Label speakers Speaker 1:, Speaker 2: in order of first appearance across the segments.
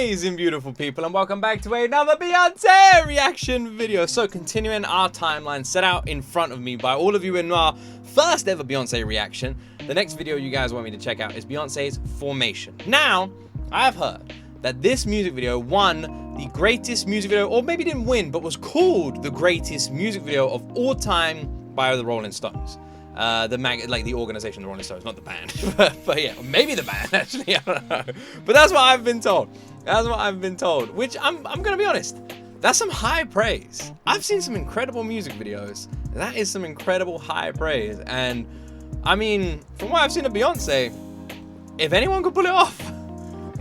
Speaker 1: amazing, beautiful people, and welcome back to another Beyonce reaction video. So, continuing our timeline set out in front of me by all of you in our first ever Beyonce reaction, the next video you guys want me to check out is Beyonce's Formation. Now, I have heard that this music video won the greatest music video, or maybe didn't win, but was called the greatest music video of all time by the Rolling Stones. The organization, the Rolling Stones, not the band. but yeah, maybe the band, actually, I don't know. But that's what I've been told. That's what I've been told, which I'm gonna be honest, that's some high praise. I've seen some incredible music videos. That is some incredible high praise. And I mean, from what I've seen of Beyonce, if anyone could pull it off.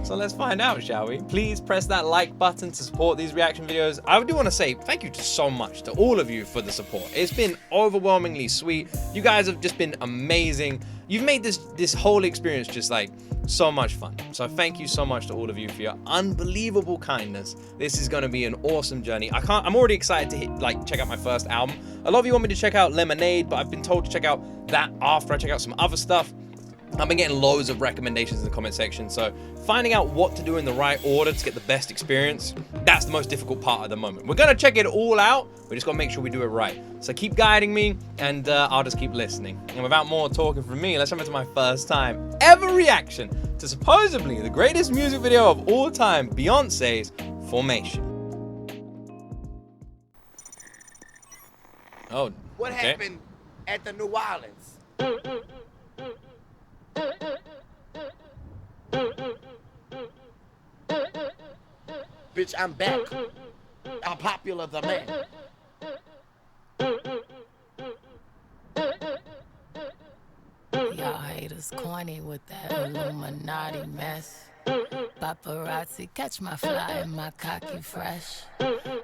Speaker 1: So let's find out, shall we? Please press that like button to support these reaction videos. I do want to say thank you so much to all of you for the support. It's been overwhelmingly sweet. You guys have just been amazing. You've made this whole experience just like so much fun. So thank you so much to all of you for your unbelievable kindness. This is going to be an awesome journey. I'm already excited to check out my first album. A lot of you want me to check out Lemonade, but I've been told to check out that after I check out some other stuff. I've been getting loads of recommendations in the comment section, so finding out what to do in the right order to get the best experience, that's the most difficult part at the moment. We're gonna check it all out, we just gotta make sure we do it right. So keep guiding me, and I'll just keep listening. And without more talking from me, let's jump into my first time ever reaction to supposedly the greatest music video of all time, Beyonce's Formation. Oh,
Speaker 2: what happened at the New Orleans? Bitch, I'm back. I'm popular the man.
Speaker 3: Y'all haters corny with that Illuminati mess. Paparazzi catch my fly and my cocky fresh.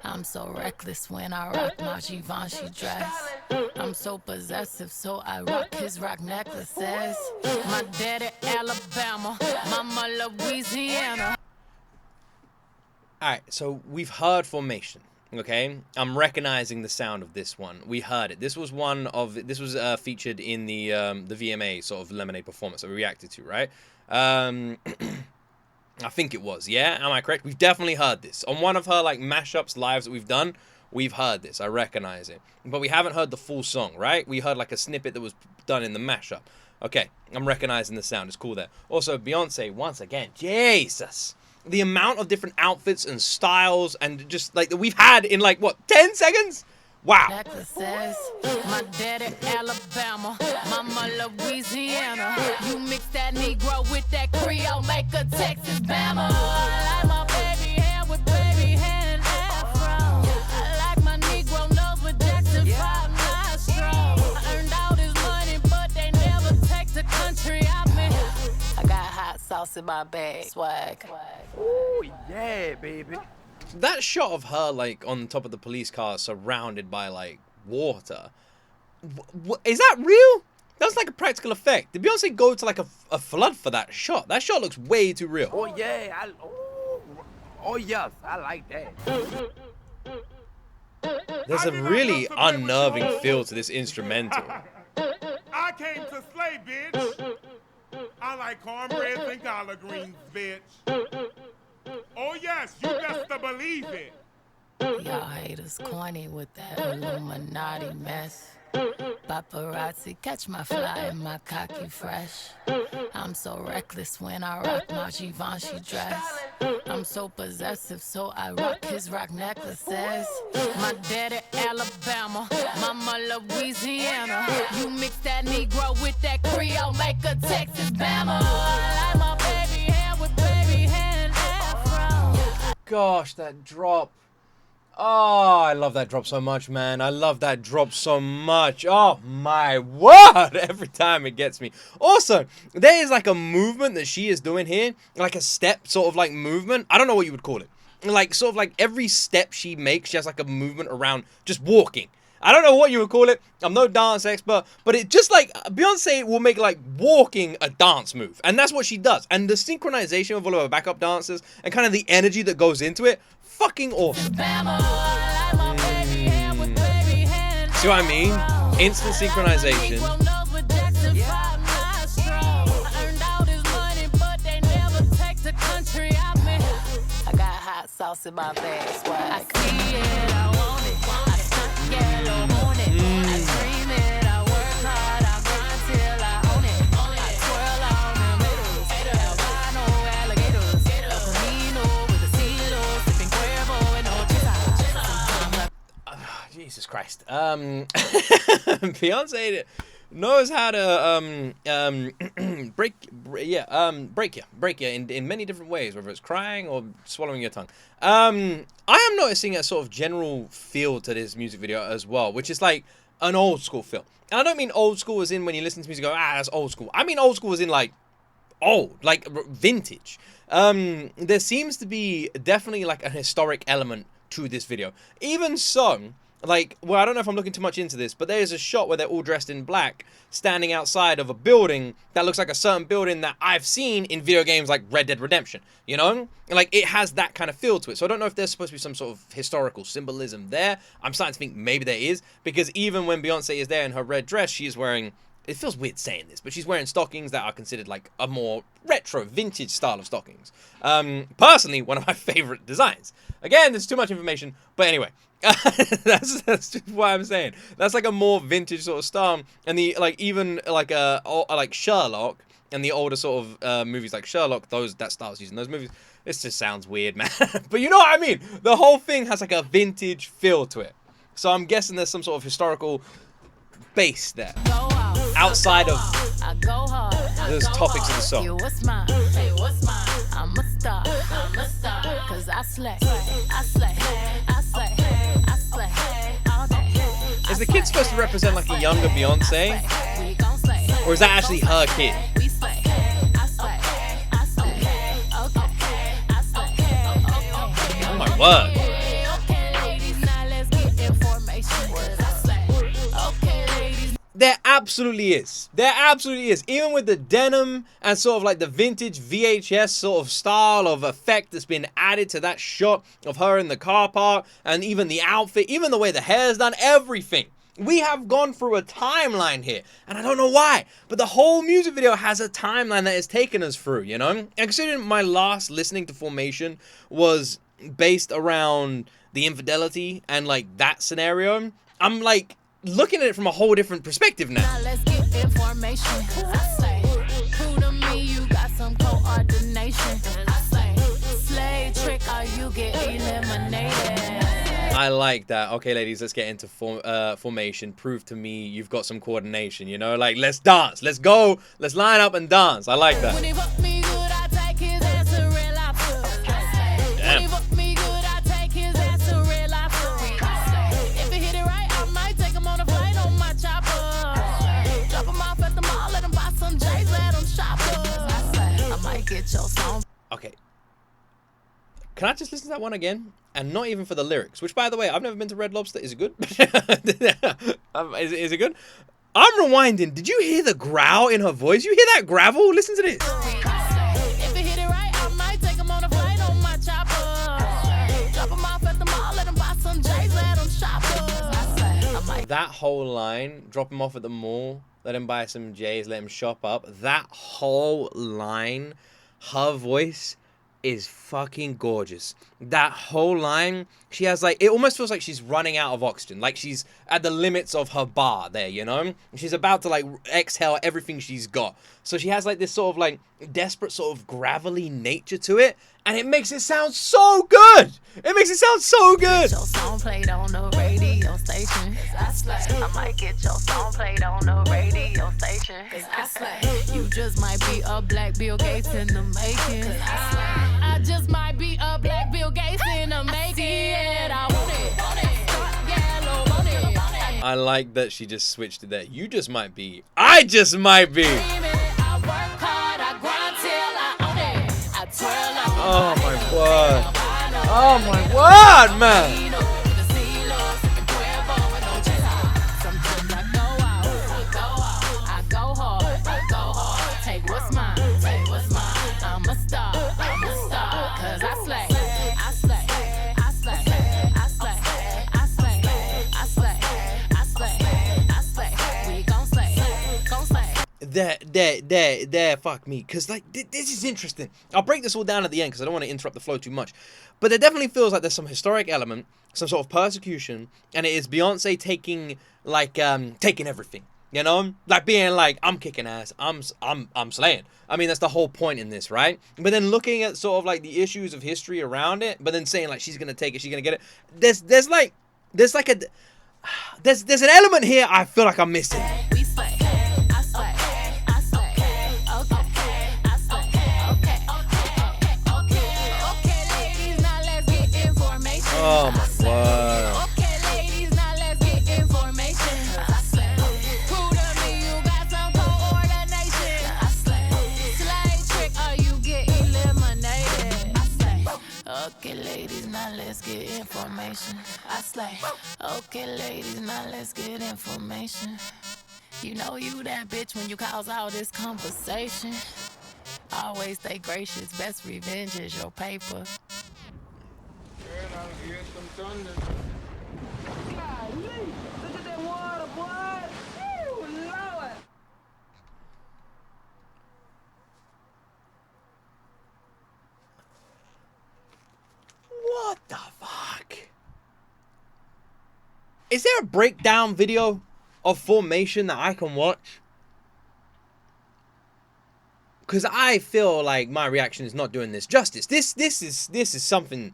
Speaker 3: I'm so reckless when I rock my Givenchy dress. I'm so possessive, so I rock his rock necklaces. My daddy Alabama, mama Louisiana.
Speaker 1: Alright, so we've heard Formation, okay? I'm recognizing the sound of this one. We heard it. This was featured in the VMA sort of Lemonade performance that we reacted to, right? I think it was, yeah? Am I correct? We've definitely heard this. On one of her, like, mashups lives that we've done, we've heard this. I recognize it. But we haven't heard the full song, right? We heard, like, a snippet that was done in the mashup. Okay, I'm recognizing the sound. It's cool there. Also, Beyonce, once again, Jesus! The amount of different outfits and styles and just, like, that we've had in, like, what, 10 seconds? Wow.
Speaker 3: Necklaces, my daddy Alabama, mama Louisiana. You mix that Negro with that Creole, make a Texas Bama. I like my baby hair with baby hair and afro. I like my Negro nose with Jackson 5 nostrils. I earned all this money, but they never take the country out me. I got hot sauce in my bag, swag.
Speaker 2: Oh yeah, baby.
Speaker 1: That shot of her, like, on top of the police car surrounded by, like, water. Is that real? That's like a practical effect. Did Beyonce go to, like, a flood for that shot? That shot looks way too real.
Speaker 2: Oh, yeah. Oh, yes. I like that.
Speaker 1: There's a really unnerving feel to this instrumental.
Speaker 4: I came to slay, bitch. I like cornbread and collard greens, bitch. Oh yes, you best to believe it.
Speaker 3: Y'all haters corny with that Illuminati mess. Paparazzi catch my fly and my cocky fresh. I'm so reckless when I rock my Givenchy dress. I'm so possessive, so I rock his rock necklaces. My daddy Alabama, mama Louisiana. You mix that Negro with that Creole, make a Texas Bama. I like my baby hair with baby hair and afro.
Speaker 1: Gosh, that drop. Oh, I love that drop so much, man. I love that drop so much. Oh, my word. Every time it gets me. Also, there is like a movement that she is doing here. Like a step sort of like movement. I don't know what you would call it. Like sort of like every step she makes, she has like a movement around just walking. I don't know what you would call it. I'm no dance expert. But it just like Beyonce will make like walking a dance move. And that's what she does. And the synchronization of all of her backup dancers and kind of the energy that goes into it. Fucking awesome. See what I mean? Instant synchronization.
Speaker 3: I hot sauce in my bag. Swag. I see it, I want it. I stunt yellow on it. I dream it, I work hard, I grind till I own it. I twirl on them haters, albino alligators. El Camino with a silo, sipping Cuervo and no chisas.
Speaker 1: Jesus Christ. Beyonce knows how to break you in many different ways, whether it's crying or swallowing your tongue. I am noticing a sort of general feel to this music video as well, which is like an old school feel. And I don't mean old school as in when you listen to music go, that's old school. I mean old school as in like old, like vintage. There seems to be definitely like a historic element to this video. Even so, like, well, I don't know if I'm looking too much into this, but there's a shot where they're all dressed in black, standing outside of a building that looks like a certain building that I've seen in video games like Red Dead Redemption, you know? And like, it has that kind of feel to it. So I don't know if there's supposed to be some sort of historical symbolism there. I'm starting to think maybe there is, because even when Beyonce is there in her red dress, she is wearing, it feels weird saying this, but she's wearing stockings that are considered like a more retro, vintage style of stockings. Personally, one of my favorite designs. Again, there's too much information, but anyway. that's just what I'm saying. That's like a more vintage sort of style, and the like even like like Sherlock and the older sort of movies like Sherlock, that style's using those movies. This just sounds weird, man. But you know what I mean. The whole thing has like a vintage feel to it. So I'm guessing there's some sort of historical base there outside of those topics of the song.
Speaker 3: What's mine? Hey, what's mine? I'm a star. I'm a star. Cause I slay. I slay. I slay. I slay. All day.
Speaker 1: Is the kid supposed to represent like a younger Beyonce? Or is that actually her kid? Oh my word. There absolutely is. There absolutely is. Even with the denim and sort of like the vintage VHS sort of style of effect that's been added to that shot of her in the car park, and even the outfit, even the way the hair is done, everything. We have gone through a timeline here, and I don't know why, but the whole music video has a timeline that has taken us through, you know? And considering my last listening to Formation was based around the infidelity and like that scenario, I'm like looking at it from a whole different perspective now.
Speaker 3: Let's get information. I say, who to me, you got some coordination. I say, slave trick or you get eliminated.
Speaker 1: I like that. Okay, ladies, let's get into Formation. Prove to me you've got some coordination, you know? Like, let's dance. Let's go. Let's line up and dance. I like that.
Speaker 3: When he fuck me good, I take his ass to real life.
Speaker 1: Damn.
Speaker 3: When he fuck me good, I take his ass to real life. If he hit it right, I might take him on a flight on my chopper. Drop him off at the mall, let him buy some J's, let him shop us. I might get your song.
Speaker 1: Okay. Can I just listen to that one again? And not even for the lyrics. Which, by the way, I've never been to Red Lobster. Is it good? Is it good? I'm rewinding. Did you hear the growl in her voice? You hear that gravel? Listen to this.
Speaker 3: If he hit it right, I might take him on a flight on my chopper. Drop him off at the mall, let him buy some J's, let him shop us.
Speaker 1: That whole line, drop him off at the mall, let him buy some J's, let him shop up. That whole line, her voice is fucking gorgeous. That whole line, she has like, it almost feels like she's running out of oxygen, like she's at the limits of her bar there, you know? She's about to like exhale everything she's got. So she has like this sort of like desperate sort of gravelly nature to it, and it makes it sound so good. It makes it sound so good.
Speaker 3: Your song played on the radio station. I might get your song played on the radio station. You just might be a black Bill Gates in the making. I just might be a black Bill Gates in the making. I want it.
Speaker 1: I like that she just switched it there. You just might be. I just might be. Oh my word. Oh my word, man. there, fuck me, because like this is interesting. I'll break this all down at the end because I don't want to interrupt the flow too much, but it definitely feels like there's some historic element, some sort of persecution, and it is Beyonce taking taking everything, you know, like being like, I'm kicking ass, I'm slaying. I mean, that's the whole point in this, right? But then looking at sort of like the issues of history around it, but then saying like she's gonna take it, she's gonna get it. There's an element here I feel like I'm missing.
Speaker 3: We slay. I slay. I slay. Okay. I slay. Okay, ladies, now let's get information.
Speaker 1: Oh my word.
Speaker 3: Okay, ladies, now let's get information. I slay. Prove to me you got some coordination. I slay. Slay trick, or you get eliminated. I slay. Okay, ladies, now let's get information. I slay. Okay, ladies, now let's get information. You know you that bitch when you cause all this conversation. Always stay gracious, best revenge is your paper.
Speaker 5: Look at that water, boy. Ew, Lord.
Speaker 1: What the fuck? Is there a breakdown video of Formation that I can watch? Because I feel like my reaction is not doing this justice. This is something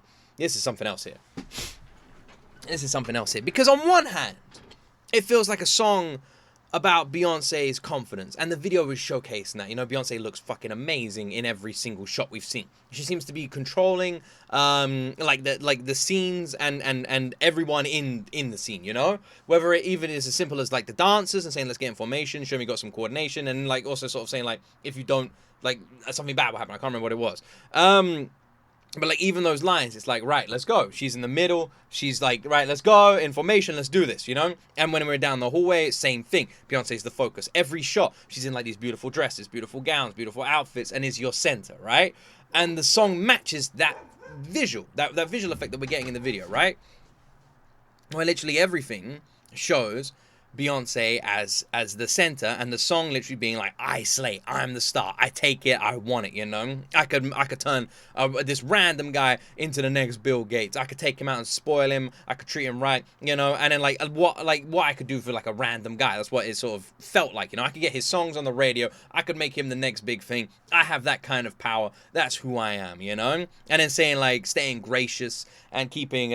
Speaker 1: else here. This is something else here. Because on one hand, it feels like a song about Beyonce's confidence, and the video is showcasing that. You know, Beyonce looks fucking amazing in every single shot we've seen. She seems to be controlling like the scenes and everyone in the scene, you know, whether it even is as simple as like the dancers and saying let's get in formation, show me got some coordination, and like also sort of saying like if you don't, like something bad will happen. I can't remember what it was. But like even those lines, it's like, right, let's go. She's in the middle. She's like, right, let's go. In formation, let's do this, you know? And when we're down the hallway, same thing. Beyonce's the focus. Every shot, she's in like these beautiful dresses, beautiful gowns, beautiful outfits, and is your center, right? And the song matches that visual, that visual effect that we're getting in the video, right? Where literally everything shows Beyonce as the center, and the song literally being like, I slay, I'm the star, I take it, I want it, you know? I could turn this random guy into the next Bill Gates. I could take him out and spoil him. I could treat him right, you know? And then like what I could do for like a random guy, that's what it sort of felt like, you know? I could get his songs on the radio. I could make him the next big thing. I have that kind of power. That's who I am, you know? And then saying like staying gracious and keeping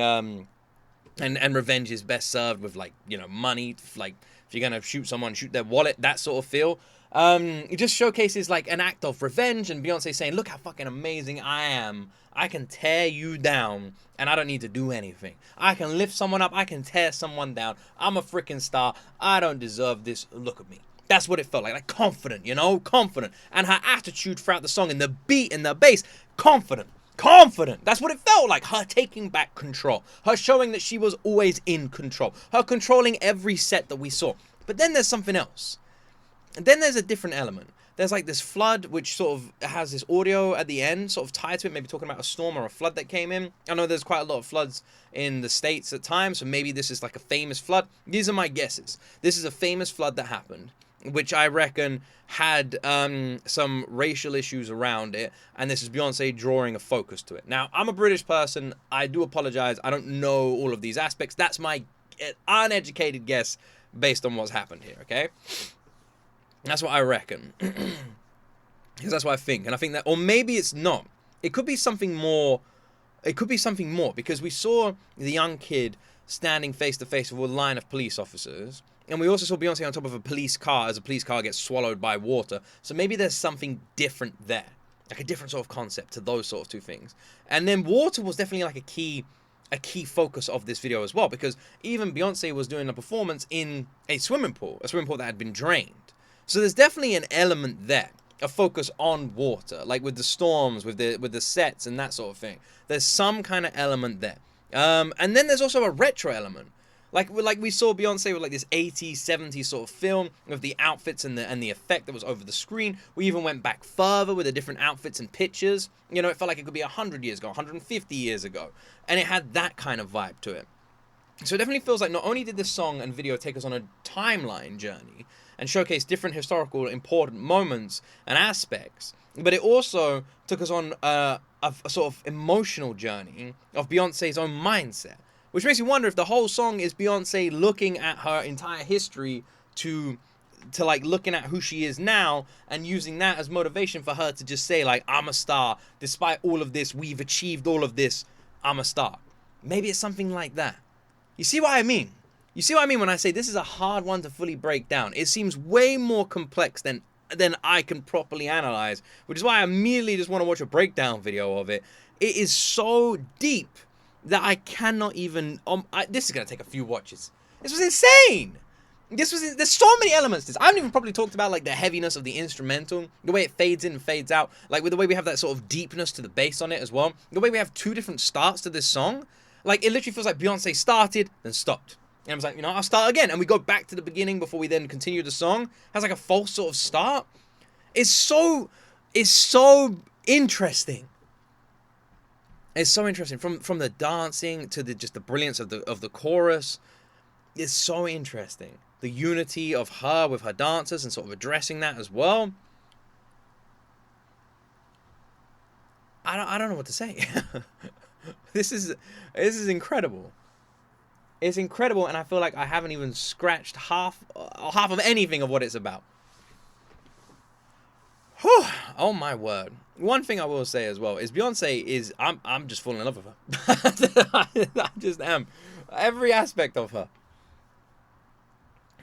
Speaker 1: and revenge is best served with, like, you know, money. Like, if you're gonna shoot someone, shoot their wallet, that sort of feel. It just showcases, like, an act of revenge, and Beyonce saying, look how fucking amazing I am. I can tear you down, and I don't need to do anything. I can lift someone up, I can tear someone down. I'm a freaking star. I don't deserve this. Look at me. That's what it felt like confident, you know? Confident. And her attitude throughout the song, and the beat and the bass, confident. Confident. That's what it felt like. Her taking back control. Her showing that she was always in control. Her controlling every set that we saw. But then there's something else. And then there's a different element. There's like this flood, which sort of has this audio at the end, sort of tied to it, maybe talking about a storm or a flood that came in. I know there's quite a lot of floods in the States at times, so maybe this is like a famous flood. These are my guesses. This is a famous flood that happened, which I reckon had some racial issues around it, and this is Beyonce drawing a focus to it. Now, I'm a British person. I do apologize. I don't know all of these aspects. That's my uneducated guess based on what's happened here, okay? That's what I reckon. Because that's what I think. And I think that, or maybe it's not. It could be something more. It could be something more, because we saw the young kid standing face to face with a line of police officers. And we also saw Beyonce on top of a police car as a police car gets swallowed by water. So maybe there's something different there. Like a different sort of concept to those sort of two things. And then water was definitely like a key focus of this video as well. Because even Beyonce was doing a performance in a swimming pool that had been drained. So there's definitely an element there. A focus on water. Like with the storms, with the sets and that sort of thing. There's some kind of element there. And then there's also a retro element. Like we saw Beyonce with like this 80s, 70s sort of film with the outfits and the effect that was over the screen. We even went back further with the different outfits and pictures. You know, it felt like it could be 100 years ago, 150 years ago. And it had that kind of vibe to it. So it definitely feels like not only did this song and video take us on a timeline journey and showcased different historical important moments and aspects. But it also took us on a sort of emotional journey of Beyonce's own mindset, which makes me wonder if the whole song is Beyonce looking at her entire history to like looking at who she is now and using that as motivation for her to just say like, I'm a star, despite all of this, we've achieved all of this, I'm a star. Maybe it's something like that. You see what I mean? You see what I mean when I say this is a hard one to fully break down? It seems way more complex than I can properly analyze, which is why I immediately just want to watch a breakdown video of it. It is so deep that I cannot even, this is going to take a few watches. This was insane. There's so many elements to this. I haven't even probably talked about like the heaviness of the instrumental, the way it fades in and fades out, like with the way we have that sort of deepness to the bass on it as well, the way we have two different starts to this song. Like it literally feels like Beyonce started, then stopped. And I was like, you know, I'll start again. And we go back to the beginning before we then continue the song. It has like a false sort of start. It's so interesting. It's so interesting. From the dancing to just the brilliance of the chorus. It's so interesting. The unity of her with her dancers and sort of addressing that as well. I don't know what to say. This is incredible. It's incredible, and I feel like I haven't even scratched half of anything of what it's about. Whew, oh my word. One thing I will say as well is Beyonce is, I'm just falling in love with her. I just am. Every aspect of her.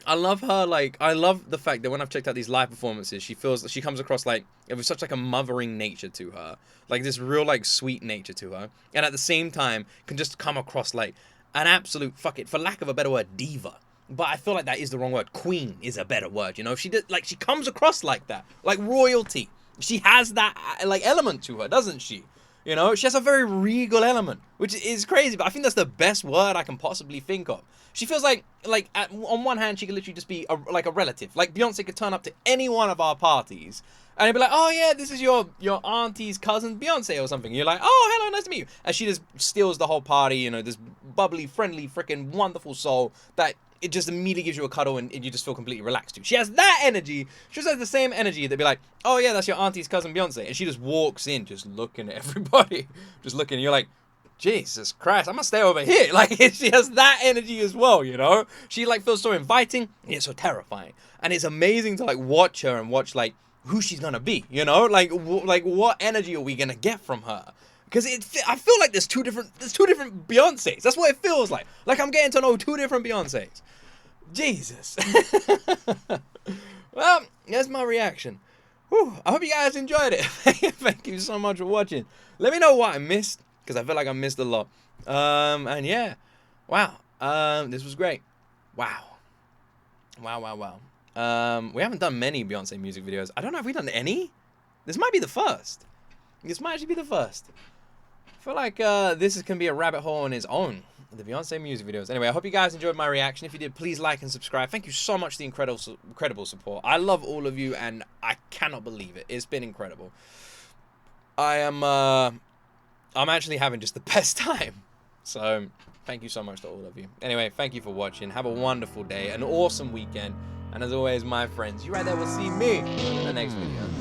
Speaker 1: I love her, like, I love the fact that when I've checked out these live performances, she comes across like, it was such like a mothering nature to her. Like this real like sweet nature to her. And at the same time, can just come across like an absolute, fuck it, for lack of a better word, diva. But I feel like that is the wrong word. Queen is a better word, you know? She did, like, she comes across like that. Like royalty. She has that, like, element to her, doesn't she? You know, she has a very regal element, which is crazy, but I think that's the best word I can possibly think of. She feels like on one hand, she could literally just be like a relative. Like Beyonce could turn up to any one of our parties and they'd be like, oh yeah, this is your auntie's cousin Beyonce or something. And you're like, oh, hello, nice to meet you. And she just steals the whole party, you know, this bubbly, friendly, freaking wonderful soul that it just immediately gives you a cuddle and you just feel completely relaxed to. She has that energy. She just has the same energy. They'd be like, oh yeah, that's your auntie's cousin Beyonce. And she just walks in, just looking at everybody. Just looking, and you're like, Jesus Christ, I'm gonna stay over here. Like, she has that energy as well, you know? She, like, feels so inviting, and yet so terrifying. And it's amazing to, like, watch her and watch, like, who she's gonna be, you know? Like, what energy are we gonna get from her? Because I feel like there's two different Beyoncés. That's what it feels like. Like, I'm getting to know two different Beyoncés. Jesus. Well, that's my reaction. Whew. I hope you guys enjoyed it. Thank you so much for watching. Let me know what I missed, because I feel like I missed a lot. And yeah, wow. This was great. Wow. Wow. We haven't done many Beyonce music videos. I don't know if we've done any. This might be the first. This might actually be the first. I feel like this can be a rabbit hole on its own. The Beyonce music videos. Anyway, I hope you guys enjoyed my reaction. If you did, please like and subscribe. Thank you so much for the incredible support. I love all of you, and I cannot believe it. It's been incredible. I'm actually having just the best time. So, thank you so much to all of you. Anyway, thank you for watching. Have a wonderful day, an awesome weekend. And as always, my friends, you right there will see me in the next video.